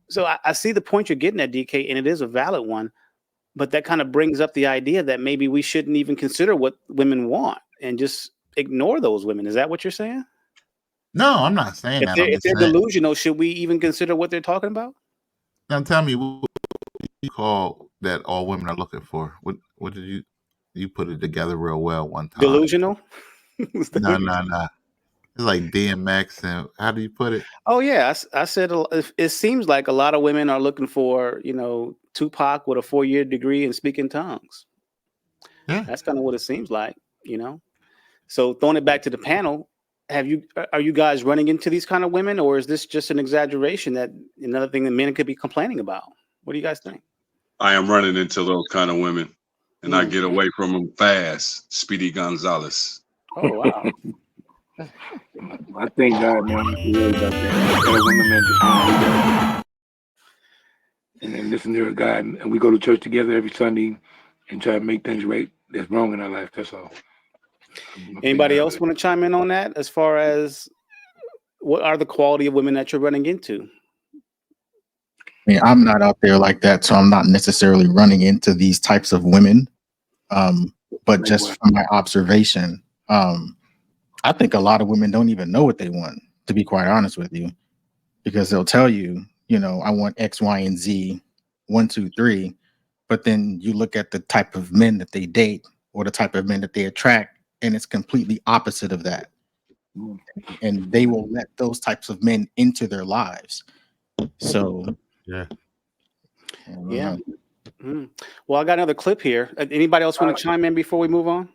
So I see the point you're getting at, DK, and it is a valid one. But that kind of brings up the idea that maybe we shouldn't even consider what women want and just ignore those women. Is that what you're saying? No, I'm not saying If that. they're I'm if just they're saying. delusional, should we even consider what they're talking about? Now tell me what you call that all women are looking for. What did you put it together real well one time? Delusional? Is that No, what you no, no. It's like DMX and how do you put it? Oh yeah, I said it seems like a lot of women are looking for, Tupac with a 4-year degree in speaking tongues. Yeah. That's kind of what it seems like, you know. So throwing it back to the panel, are you guys running into these kind of women, or is this just an exaggeration that another thing that men could be complaining about? What do you guys think? I am running into those kind of women, and I Mm. get away from them fast. Speedy Gonzalez. Oh wow. I thank God, man. I'm worried about that. Instead of women, man, just want to do that and then listen to God, and we go to church together every Sunday and try to make things right that's wrong in our life. That's all. I thank Anybody God for else that. want to chime in on that as far as what are the quality of women that you're running into? I mean, I'm not out there like that, so I'm not necessarily running into these types of women. Um, but just Likewise. from my observation, I think a lot of women don't even know what they want, to be quite honest with you, because they'll tell you, I want X, Y, and Z, 1, 2, 3. But then you look at the type of men that they date or the type of men that they attract, and it's completely opposite of that. Mm. And they will let those types of men into their lives. So, Yeah. I don't Yeah. know. Mm. Well, I got another clip here. Anybody else want to chime in before we move on?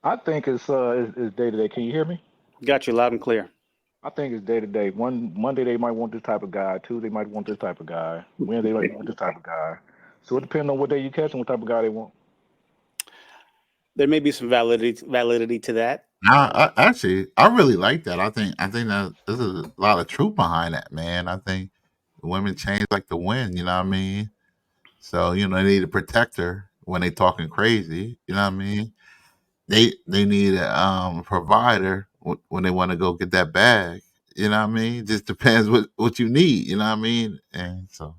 I think it's day to day. Can you hear me? Got you loud and clear. I think it's day to day. One Monday they might want this type of guy. Tuesday they might want this type of guy. Wednesday they might want this type of guy. So it depends on what day you catch and what type of guy they want. There may be some validity to that. I really like that. I think that there's a lot of truth behind that, man. I think women change like the wind. You know what I mean? So they need a protector when they talking crazy. You know what I mean? They need a provider when they want to go get that bag. You know what I mean? Just depends what you need. You know what I mean? And so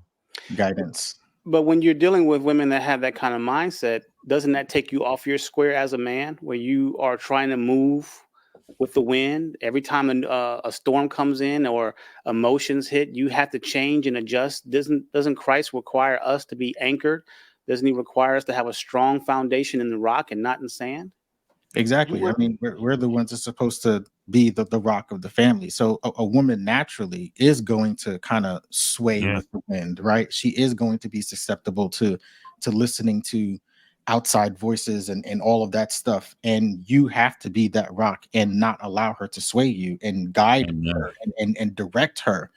Guidance. But when you're dealing with women that have that kind of mindset, doesn't that take you off your square as a man, where you are trying to move with the wind? Every time a storm comes in or emotions hit, you have to change and adjust. Doesn't Christ require us to be anchored? Doesn't He require us to have a strong foundation in the rock and not in sand? Exactly. I mean, we're the ones that's supposed to be the rock of the family. So a woman naturally is going to kind of sway yeah, with the wind, right? She is going to be susceptible to listening to outside voices and all of that stuff. And you have to be that rock and not allow her to sway you and guide amen. her and direct her.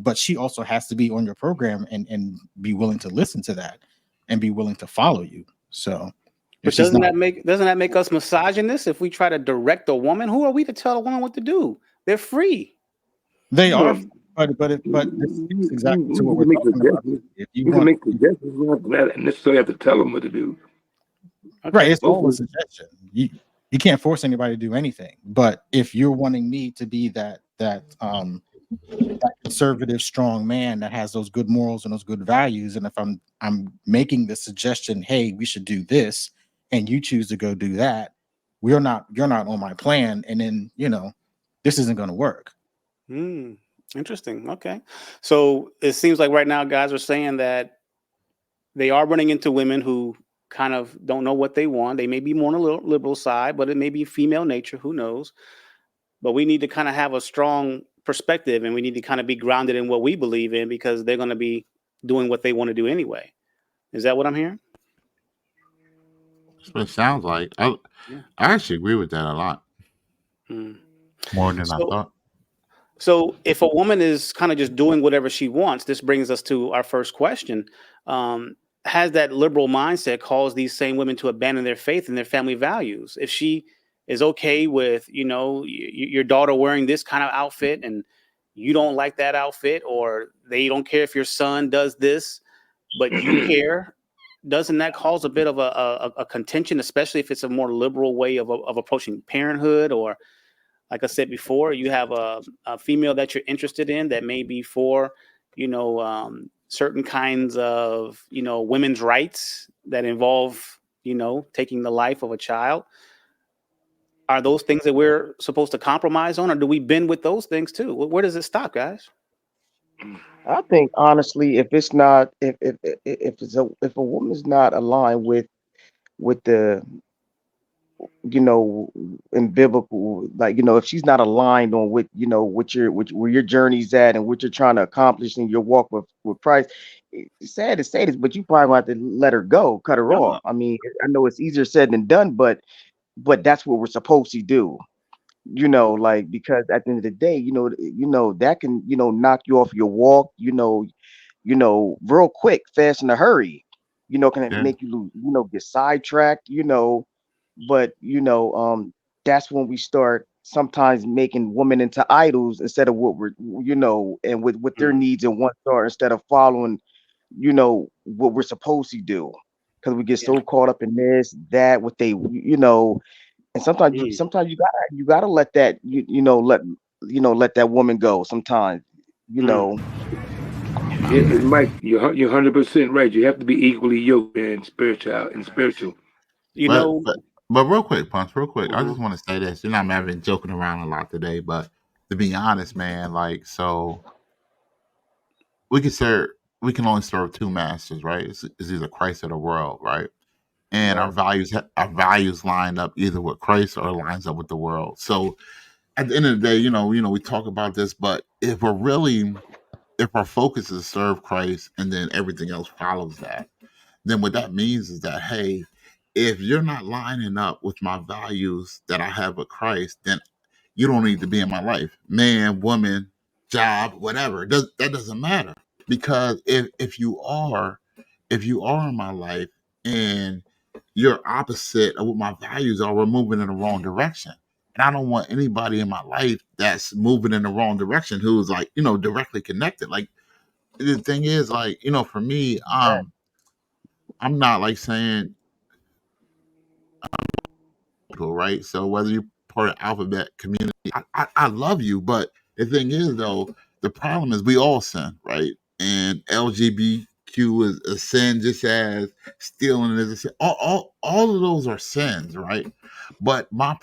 But she also has to be on your program and be willing to listen to that and be willing to follow you. So if But she's not, doesn't that make us misogynists if we try to direct a woman? Who are we to tell a woman what to do? They're free. they are, Well, but this speaks exactly to what you we're can make talking about. suggestions. If you You can want, make suggestions. You don't have to necessarily have to tell them what to do. right, Okay. it's all a Hopefully, suggestion. You can't force anybody to do anything. But if you're wanting me to be that conservative, strong man that has those good morals and those good values, and if I'm making the suggestion, hey, we should do this, and you choose to go do that, you're not on my plan, and then this isn't going to work. Hmm. Interesting. Okay. So it seems like right now guys are saying that they are running into women who kind of don't know what they want. They may be more on a little liberal side, but it may be female nature. Who knows? But we need to kind of have a strong perspective and we need to kind of be grounded in what we believe in because they're going to be doing what they want to do anyway. Is that what I'm hearing? That's what it sounds like. Yeah. I actually agree with that a lot Hmm. more than I So, thought. so if a woman is kind of just doing whatever she wants, this brings us to our first question. Um, has that liberal mindset caused these same women to abandon their faith and their family values? If she is okay with, your daughter wearing this kind of outfit and you don't like that outfit, or they don't care if your son does this, but you care, doesn't that cause a bit of a contention, especially if it's a more liberal way of approaching parenthood? Or like I said before, you have a female that you're interested in that may be for, certain kinds of, women's rights that involve, taking the life of a child. Are those things that we're supposed to compromise on, or do we bend with those things too? Where does it stop, guys? I think honestly, if it's not, if a woman's not aligned with the, in biblical, like, if she's not aligned on where your journey's at and what you're trying to accomplish in your walk with Christ, it's sad to say this, but you probably have to let her go, cut her Yeah. off. I mean, I know it's easier said than done, but that's what we're supposed to do. Like, because at the end of the day, that can, knock you off your walk, real quick, fast in a hurry, can Yeah. make you lose, get sidetracked, but that's when we start sometimes making women into idols instead of what we're, and with their Mm. needs in one star instead of following, what we're supposed to do. Because we get Yeah. so caught up in this, that, what they, and sometimes Mm. you gotta let that let that woman go sometimes, you Mm. know. Yeah, and Mike, you're 100% right. You have to be equally yoked and spiritual. You But know, but but real quick, Punch, real quick. I uh just want to say this. I've been joking around a lot today, but to be honest, man, like, so we can serve we can only serve two masters, right? It's either Christ or the world, right? And Right. our values line up either with Christ or lines up with the world. So at the end of the day, we talk about this, but if our focus is to serve Christ and then everything else follows that, then what that means is that, hey, if you're not lining up with my values that I have with Christ, then you don't need to be in my life. Man, woman, job, whatever. That doesn't matter. Because if you are in my life and you're opposite of what my values are, we're moving in the wrong direction. And I don't want anybody in my life that's moving in the wrong direction who's like, directly connected. Like, the thing is, like, for me, I'm not like saying, right? So whether you're part of alphabet community, I love you, but the thing is, though, the problem is we all sin, right? And LGBTQ is a sin, just as stealing is a sin. All of those are sins, right? But my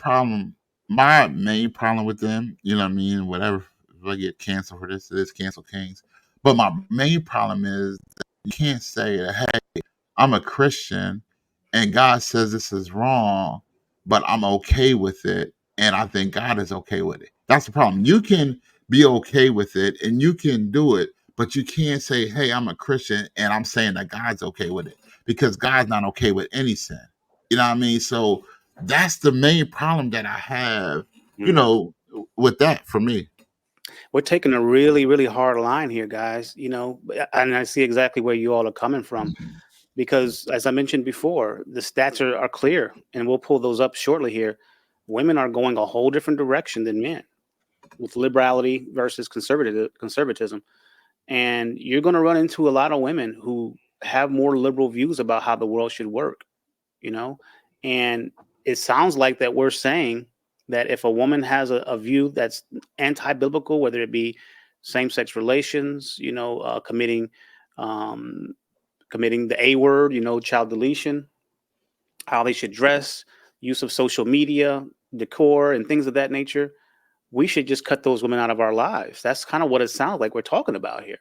main problem with them, you know what I mean? Whatever, if I get canceled for this cancel kings. But my main problem is that you can't say that, hey, I'm a Christian and God says this is wrong, but I'm okay with it. And I think God is okay with it. That's the problem. You can be okay with it and you can do it, but you can't say, hey, I'm a Christian and I'm saying that God's okay with it, because God's not okay with any sin. You know what I mean? So that's the main problem that I have, mm. with that for me. We're taking a really, really hard line here, guys. And I see exactly where you all are coming from. Because as I mentioned before, the stats are clear, and we'll pull those up shortly here. Women are going a whole different direction than men with liberality versus conservatism. And you're going to run into a lot of women who have more liberal views about how the world should work, you know? And it sounds like that we're saying that if a woman has a view that's anti-biblical, whether it be same-sex relations, um, committing the A word, child deletion, how they should dress, use of social media, decor, and things of that nature, we should just cut those women out of our lives. That's kind of what it sounds like we're talking about here.